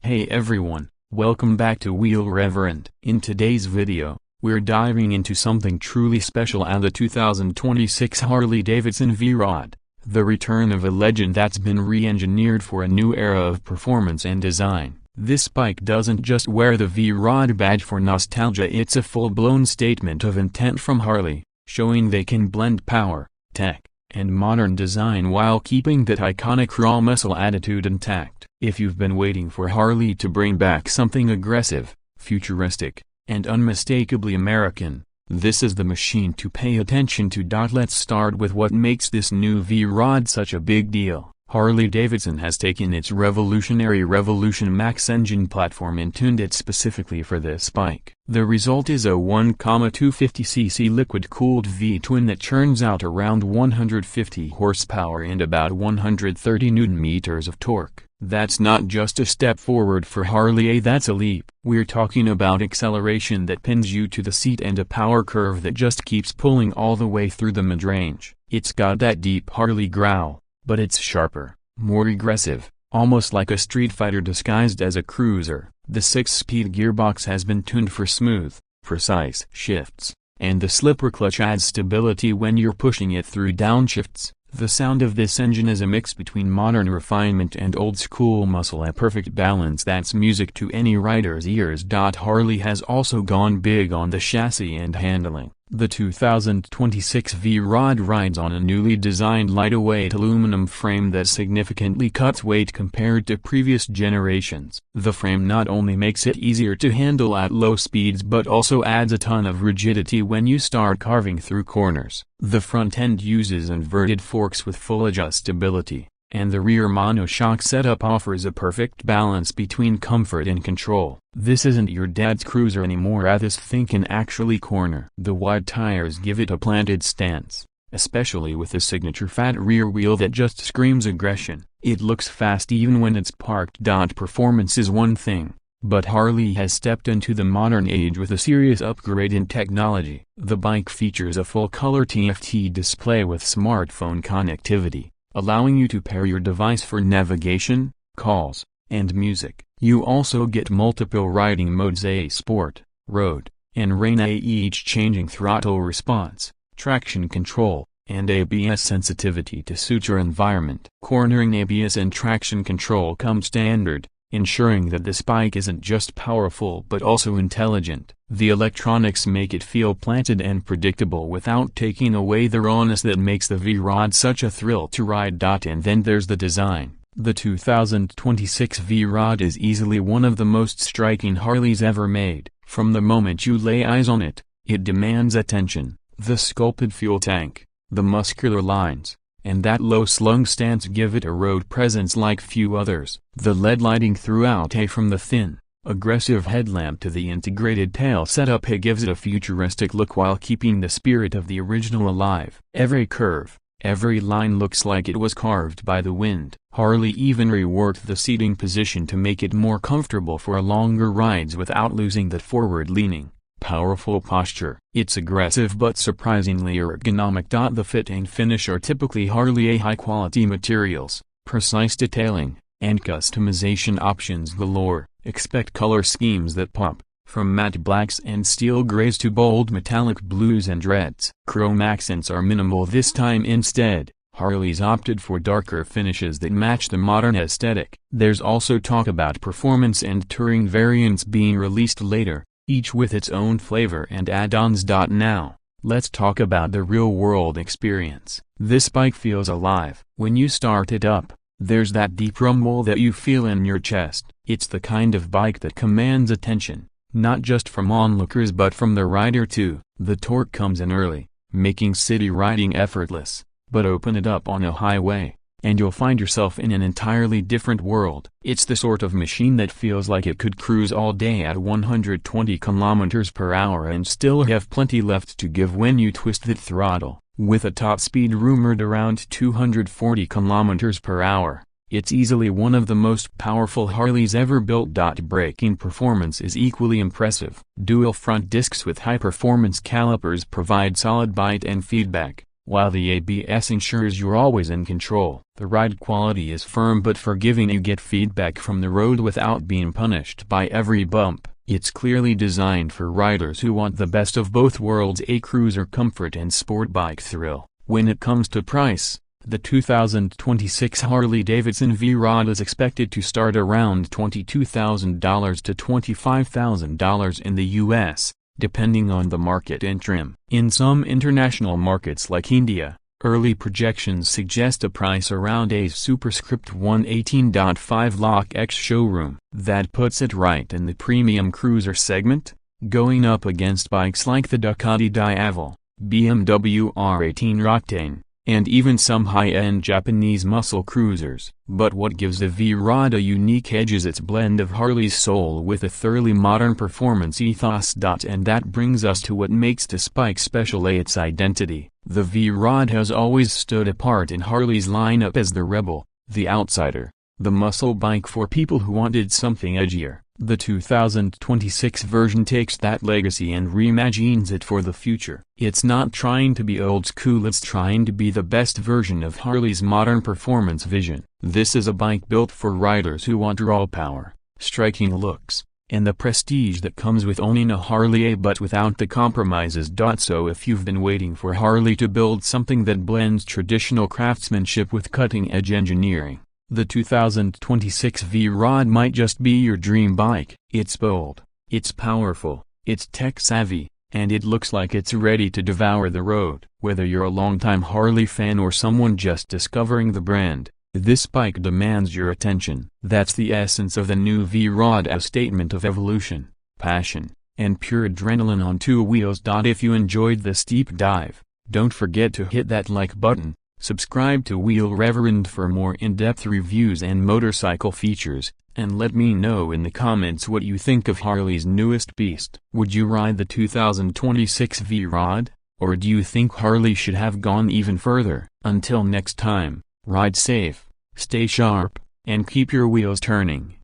Hey everyone, welcome back to Wheel Reverend. In today's video, we're diving into something truly special at the 2026 Harley-Davidson V-Rod, the return of a legend that's been re-engineered for a new era of performance and design. This bike doesn't just wear the V-Rod badge for nostalgia, it's a full-blown statement of intent from Harley, showing they can blend power, tech, and modern design while keeping that iconic raw muscle attitude intact. If you've been waiting for Harley to bring back something aggressive, futuristic, and unmistakably American, this is the machine to pay attention to. Let's start with what makes this new V-Rod such a big deal. Harley-Davidson has taken its revolutionary Revolution Max engine platform and tuned it specifically for this bike. The result is a 1,250cc liquid-cooled V-twin that churns out around 150 horsepower and about 130 Nm of torque. That's not just a step forward for Harley, that's a leap. We're talking about acceleration that pins you to the seat and a power curve that just keeps pulling all the way through the mid-range. It's got that deep Harley growl, but it's sharper, more aggressive, almost like a street fighter disguised as a cruiser. The 6-speed gearbox has been tuned for smooth, precise shifts, and the slipper clutch adds stability when you're pushing it through downshifts. The sound of this engine is a mix between modern refinement and old-school muscle, a perfect balance that's music to any rider's ears. Harley has also gone big on the chassis and handling. The 2026 V-Rod rides on a newly designed lightweight aluminum frame that significantly cuts weight compared to previous generations. The frame not only makes it easier to handle at low speeds but also adds a ton of rigidity when you start carving through corners. The front end uses inverted forks with full adjustability, and the rear monoshock setup offers a perfect balance between comfort and control. This isn't your dad's cruiser anymore, this thing can actually corner. The wide tires give it a planted stance, especially with the signature fat rear wheel that just screams aggression. It looks fast even when it's parked. Performance is one thing, but Harley has stepped into the modern age with a serious upgrade in technology. The bike features a full-color TFT display with smartphone connectivity, allowing you to pair your device for navigation, calls, and music. You also get multiple riding modes: A Sport, Road, and Rain, each changing throttle response, traction control, and ABS sensitivity to suit your environment. Cornering ABS and traction control come standard, ensuring that this bike isn't just powerful but also intelligent. The electronics make it feel planted and predictable without taking away the rawness that makes the V-Rod such a thrill to ride. And then there's the design. The 2026 V-Rod is easily one of the most striking Harleys ever made. From the moment you lay eyes on it, it demands attention. The sculpted fuel tank, the muscular lines, and that low-slung stance give it a road presence like few others. The LED lighting throughout, from the thin, aggressive headlamp to the integrated tail setup, gives it a futuristic look while keeping the spirit of the original alive. Every curve, every line looks like it was carved by the wind. Harley even reworked the seating position to make it more comfortable for longer rides without losing that forward-leaning, powerful posture. It's aggressive but surprisingly ergonomic. The fit and finish are typically Harley, high-quality materials, precise detailing, and customization options galore. Expect color schemes that pop, from matte blacks and steel grays to bold metallic blues and reds. Chrome accents are minimal this time. Instead, Harley's opted for darker finishes that match the modern aesthetic. There's also talk about performance and touring variants being released later, each with its own flavor and add-ons. Now, let's talk about the real-world experience. This bike feels alive. When you start it up, there's that deep rumble that you feel in your chest. It's the kind of bike that commands attention, not just from onlookers but from the rider too. The torque comes in early, making city riding effortless, but open it up on a highway, and you'll find yourself in an entirely different world. It's the sort of machine that feels like it could cruise all day at 120 km/h and still have plenty left to give when you twist the throttle. With a top speed rumored around 240 km/h, it's easily one of the most powerful Harleys ever built. Braking performance is equally impressive. Dual front discs with high-performance calipers provide solid bite and feedback, while the ABS ensures you're always in control. The ride quality is firm but forgiving. You get feedback from the road without being punished by every bump. It's clearly designed for riders who want the best of both worlds, a cruiser comfort and sport bike thrill. When it comes to price, the 2026 Harley-Davidson V-Rod is expected to start around $22,000 to $25,000 in the US, depending on the market and trim. In some international markets like India, early projections suggest a price around a superscript 118.5 lakh X showroom. That puts it right in the premium cruiser segment, going up against bikes like the Ducati Diavel, BMW R18 Roctane, and even some high-end Japanese muscle cruisers. But what gives the V-Rod a unique edge is its blend of Harley's soul with a thoroughly modern performance ethos. And that brings us to what makes this bike special: its identity. The V-Rod has always stood apart in Harley's lineup as the rebel, the outsider, the muscle bike for people who wanted something edgier. The 2026 version takes that legacy and reimagines it for the future. It's not trying to be old school, it's trying to be the best version of Harley's modern performance vision. This is a bike built for riders who want raw power, striking looks, and the prestige that comes with owning a Harley, but without the compromises. So if you've been waiting for Harley to build something that blends traditional craftsmanship with cutting-edge engineering, the 2026 V-Rod might just be your dream bike. It's bold, it's powerful, it's tech-savvy, and it looks like it's ready to devour the road. Whether you're a longtime Harley fan or someone just discovering the brand, this bike demands your attention. That's the essence of the new V-Rod, a statement of evolution, passion, and pure adrenaline on two wheels. If you enjoyed this deep dive, don't forget to hit that like button. Subscribe to Wheel Reverend for more in-depth reviews and motorcycle features, and let me know in the comments what you think of Harley's newest beast. Would you ride the 2026 V-Rod, or do you think Harley should have gone even further? Until next time, ride safe, stay sharp, and keep your wheels turning.